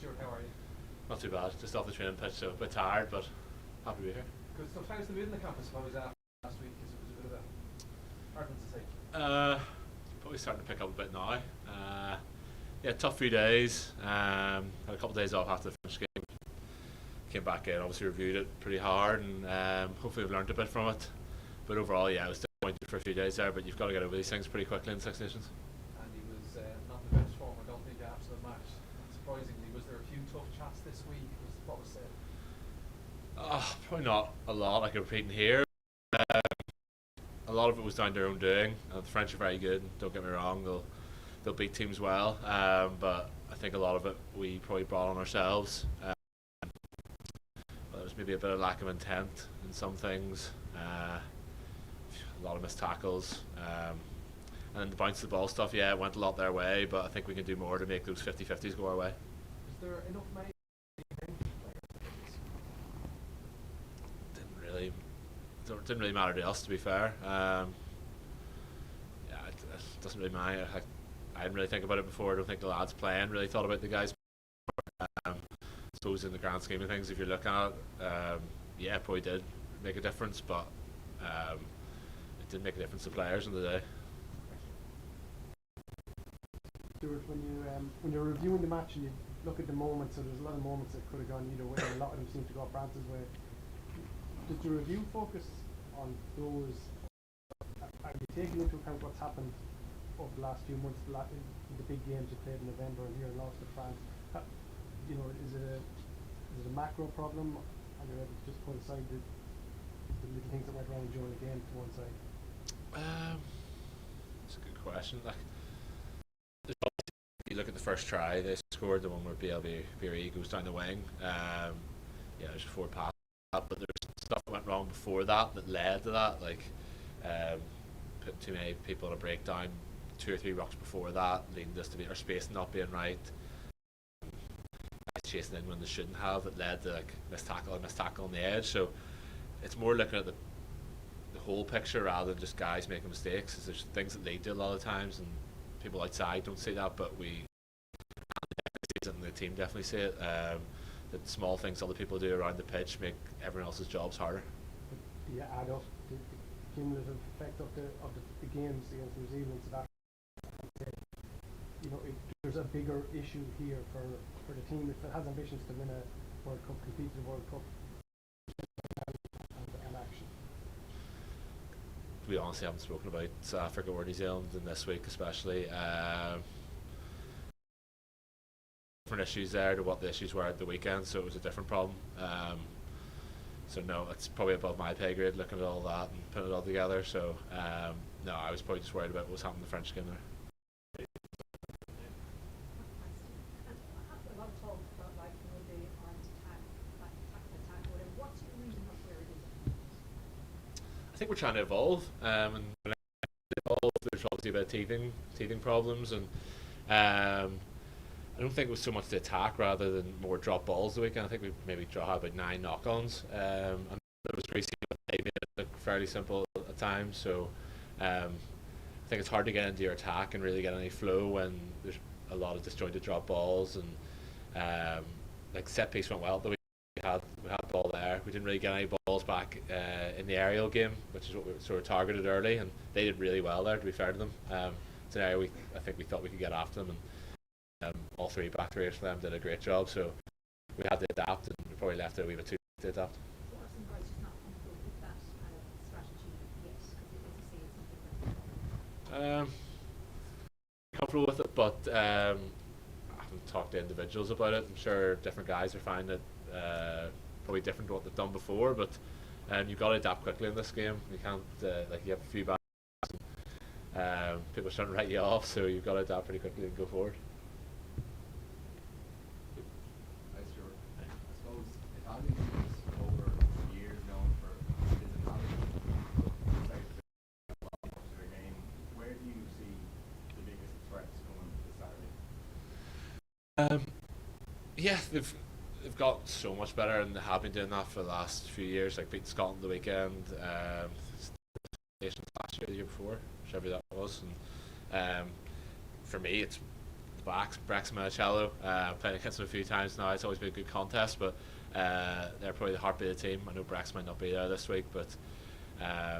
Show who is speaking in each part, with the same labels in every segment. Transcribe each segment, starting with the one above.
Speaker 1: Stuart, how are you?
Speaker 2: Not too bad. Just off the training pitch, so a bit tired, but happy to be here.
Speaker 1: Good stuff. How's the mood in the camp, I suppose, after last week? Because it was a bit of a hard one to take.
Speaker 2: Probably starting to pick up a bit now. Yeah, tough few days. Had a couple of days off after the French game. Came back in, obviously reviewed it pretty hard, and hopefully I've learned a bit from it. But overall, yeah, I was disappointed for a few days there, but you've got to get over these things pretty quickly in Six Nations.
Speaker 1: And he was not the best form, I don't think, after the match. Surprisingly, was there a few tough chats this week? What was said?
Speaker 2: Probably not a lot I could repeat in here. A lot of it was down to their own doing. The French are very good, don't get me wrong, they'll beat teams well, but I think a lot of it we probably brought on ourselves. There was maybe a bit of lack of intent in some things, a lot of missed tackles, and then the bounce the ball stuff, yeah, it went a lot their way, but I think we can do more to make those 50-50s go our way.
Speaker 1: Is there enough money?
Speaker 2: Didn't really matter to us, to be fair. Yeah, it doesn't really matter. I didn't really think about it before. I don't think the lads playing really thought about the guys. I suppose in the grand scheme of things, if you're looking at it, yeah, it probably did make a difference, but it didn't make a difference to players in the day.
Speaker 3: Stuart, when you're reviewing the match and you look at the moments, so there's a lot of moments that could have gone either way. A lot of them seem to go France's way. Did the review focus on those? Are you taking into account what's happened over the last few months, in the big games you played in November and here lost to France? Is it a macro problem, and you're able to just put aside the little things that went wrong during the game to one side?
Speaker 2: That's a good question. You look at the first try they scored, the one where BLB goes down the wing. Yeah, there's a forward pass, but there's stuff that went wrong before that led to that, like putting too many people in a breakdown 2 or 3 rucks before that, leading us to be our space not being right, chasing in when they shouldn't have, that led to missed tackle on the edge. So it's more looking at the whole picture rather than just guys making mistakes. There's things that they do a lot of times and people outside don't see that, but we and the team definitely see it. That small things other people do around the pitch make everyone else's jobs harder.
Speaker 3: Do you add up the cumulative effect of the games against New Zealand to that? There's a bigger issue here for the team if it has ambitions to win a World Cup, compete in the World Cup, and action.
Speaker 2: We honestly haven't spoken about South Africa or New Zealand in this week, especially. Different issues there to what the issues were at the weekend, so it was a different problem. So no, it's probably above my pay grade looking at all that and putting it all together. So no, I was probably just worried about what was happening in the French game there.
Speaker 4: A lot of talk about the arms attack, whatever. What's your reason not where it is?
Speaker 2: I think we're trying to evolve, and when there's obviously a bit of teething problems, and I don't think it was so much the attack rather than more drop balls the weekend. I think we maybe had about 9 knock-ons, and it was crazy, but they made it look fairly simple at times. So I think it's hard to get into your attack and really get any flow when there's a lot of disjointed drop balls, and like set piece went well. We had the ball there. We didn't really get any balls back in the aerial game, which is what we sort of targeted early, and they did really well there, to be fair to them. It's an area I think we thought we could get after them, and all 3 back three for them did a great job, so we had to adapt, and we probably left it a wee bit too late to adapt.
Speaker 4: So are some guys just not comfortable with that kind of strategy yet? Because it is something
Speaker 2: Comfortable with it, but I haven't talked to individuals about it. I'm sure different guys are finding it probably different to what they've done before, but you've got to adapt quickly in this game. You can't you have a few bad people are starting to write you off, so you've got to adapt pretty quickly and go forward. Yeah, they've got so much better, and they have been doing that for the last few years, like beating Scotland the weekend, Nations last year, the year before, whichever that was. And for me, it's the backs, Brex and Manicello. Playing against them a few times now. It's always been a good contest, but they're probably the heartbeat of the team. I know Brex might not be there this week, but yeah,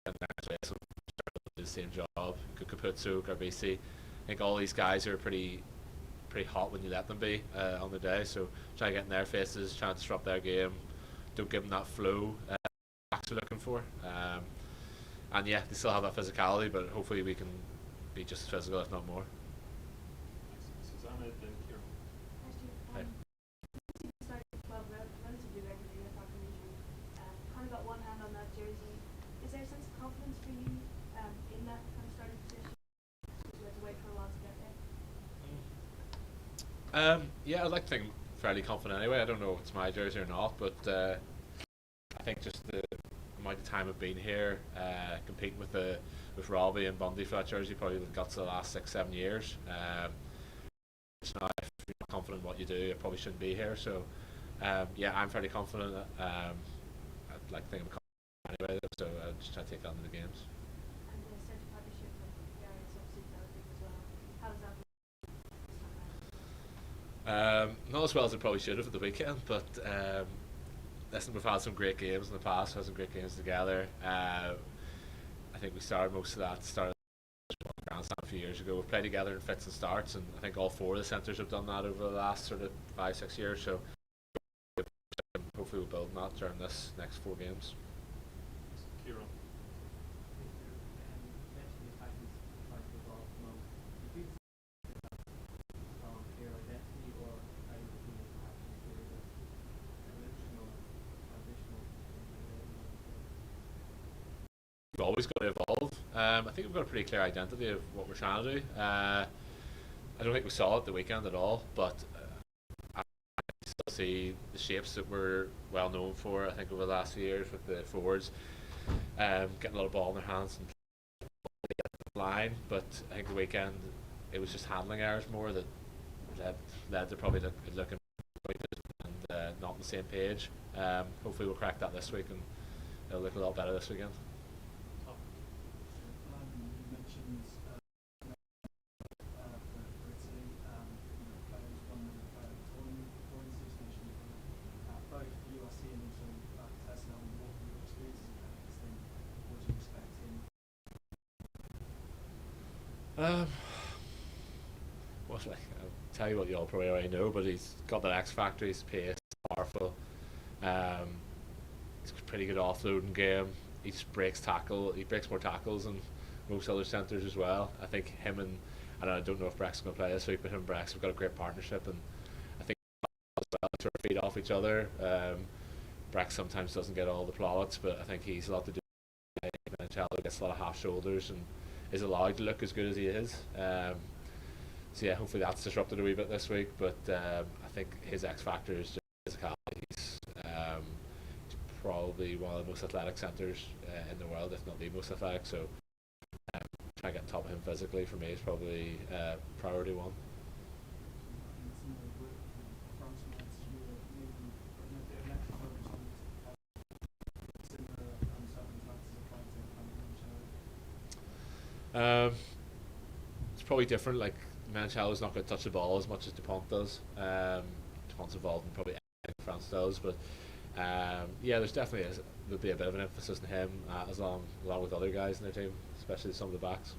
Speaker 2: do the same job. Kukaputsu, Garbisi. I think all these guys are pretty hot when you let them be on the day. So try to get in their faces, try to disrupt their game. Don't give them that flow backs are looking for. And yeah, they still have that physicality, but hopefully we can be just as physical, if not more.
Speaker 5: Susanna, then Kieran.
Speaker 2: Hey.
Speaker 6: You started the club relatively regularly with Parker Region. Kind of got one hand on that jersey. Is there a sense of confidence for you in that kind of starting position? You had to wait for a while to get there.
Speaker 2: Yeah, I'd like to think I'm fairly confident anyway. I don't know if it's my jersey or not, but I think just the amount of time I've been here, competing with Robbie and Bundy for that jersey, probably got to the last 6-7 years. It's now, if you're not confident in what you do, I probably shouldn't be here. So yeah, I'm fairly confident. I'd like to think I'm confident anyway, so I'll just try to take that into the games.
Speaker 6: And the centre partnership with Gary is obviously developing as well. How does that look this time around?
Speaker 2: Not as well as I probably should have at the weekend, but listen, we've had some great games in the past, had some great games together. I think we started most of that Grand Slam a few years ago. We've played together in fits and starts, and I think all four of the centres have done that over the last sort of 5-6 years. So hopefully we'll build on that during this next 4 games.
Speaker 5: Kieran.
Speaker 2: We've always got to evolve. I think we've got a pretty clear identity of what we're trying to do. I don't think we saw it the weekend at all, but I still see the shapes that we're well known for. I think over the last few years with the forwards, getting a lot of ball in their hands and the line. But I think the weekend it was just handling errors more that led to probably looking and not on the same page. Hopefully we'll crack that this week and it'll look a lot better this weekend.
Speaker 7: You mentioned for Italy, players won the tournament for the Six Nations. Both URC and also Tesla, what were your experiences against them? What do you expect in?
Speaker 2: I'll tell you what you all probably already know, but he's got that X factor. He's pace, powerful. He's a pretty good offloading game. He just breaks more tackles than most other centres as well. I think him and I don't know if Brex is going to play this week, but him and Brex have got a great partnership, and I think as well to feed off each other. Brex sometimes doesn't get all the plaudits, but I think he's a lot to do. Mancello gets a lot of half shoulders and is allowed to look as good as he is. So yeah, hopefully that's disrupted a wee bit this week. But I think his X factor is just physicality. He's probably one of the most athletic centres in the world, if not the most athletic. So trying to get on top of him physically for me is probably priority one. It's probably different. Like Mancello's not going to touch the ball as much as Dupont does. Dupont's involved in probably everything France does, but yeah, there'll be a bit of an emphasis on him along with other guys in their team, especially some of the backs.